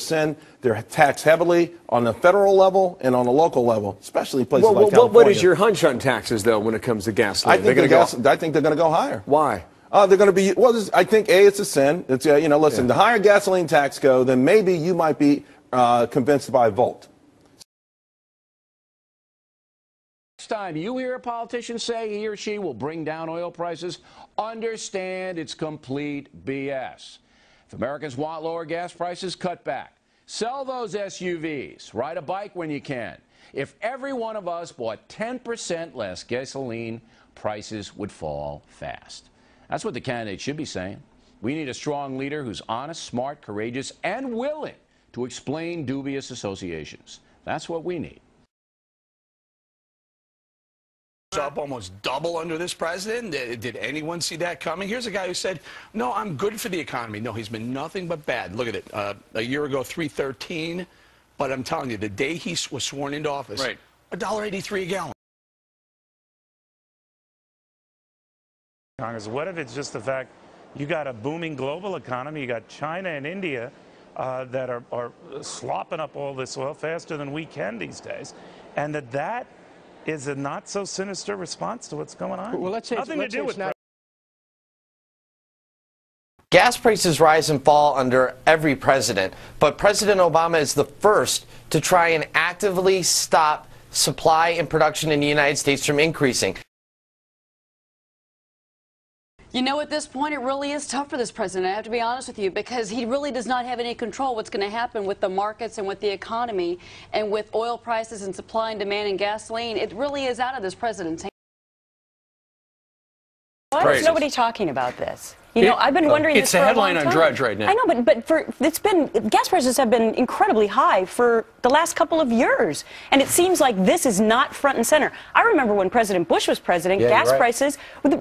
sin. They're taxed heavily on the federal level and on the local level, especially in places like California. What is your hunch on taxes, though, when it comes to gasoline? I think they're going to go higher. Why? They're going to be, I think, it's a sin. It's, listen, the higher gasoline tax go, then maybe you might be convinced by Volt. Next time you hear a politician say he or she will bring down oil prices, understand it's complete BS. If Americans want lower gas prices, cut back. Sell those SUVs. Ride a bike when you can. If every one of us bought 10% less gasoline, prices would fall fast. That's what the candidates should be saying. We need a strong leader who's honest, smart, courageous, and willing to explain dubious associations. That's what we need. Up almost double under this president. Did anyone see that coming? Here's a guy who said, no, I'm good for the economy. No, he's been nothing but bad. Look at it. A year ago, $3.13. But I'm telling you, the day he was sworn into office, right, $1.83 a gallon. Congress, what if it's just the fact you got a booming global economy, you got China and India that are slopping up all this oil faster than we can these days, and that is a not so sinister response to what's going on? Well, let's say nothing to do with that. Gas prices rise and fall under every president, but President Obama is the first to try and actively stop supply and production in the United States from increasing. You know, at this point, it really is tough for this president, I have to be honest with you, because he really does not have any control what's going to happen with the markets and with the economy and with oil prices and supply and demand and gasoline. It really is out of this president's hands. Why is nobody talking about this? You know, I've been wondering this for a long time. It's a headline on Drudge right now. I know, but gas prices have been incredibly high for the last couple of years, and it seems like this is not front and center. I remember when President Bush was president, gas prices,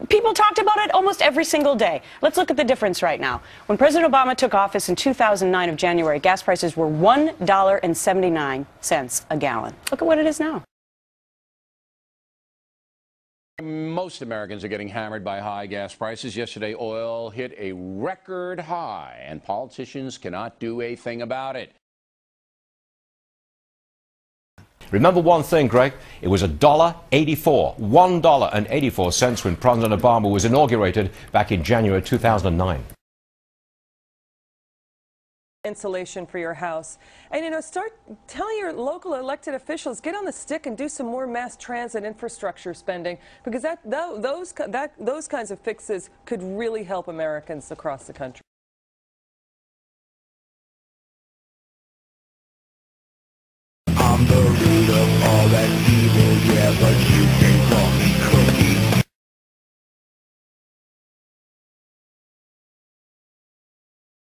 people talked about it almost every single day. Let's look at the difference right now. When President Obama took office in 2009 of January, gas prices were $1.79 a gallon. Look at what it is now. Most Americans are getting hammered by high gas prices. Yesterday, oil hit a record high, and politicians cannot do a thing about it. Remember one thing, Greg? It was $1.84, $1.84 when President Obama was inaugurated back in January 2009. Insulation for your house. And, you know, start telling your local elected officials, get on the stick and do some more mass transit infrastructure spending, because those kinds of fixes could really help Americans across the country. I'm the root of all that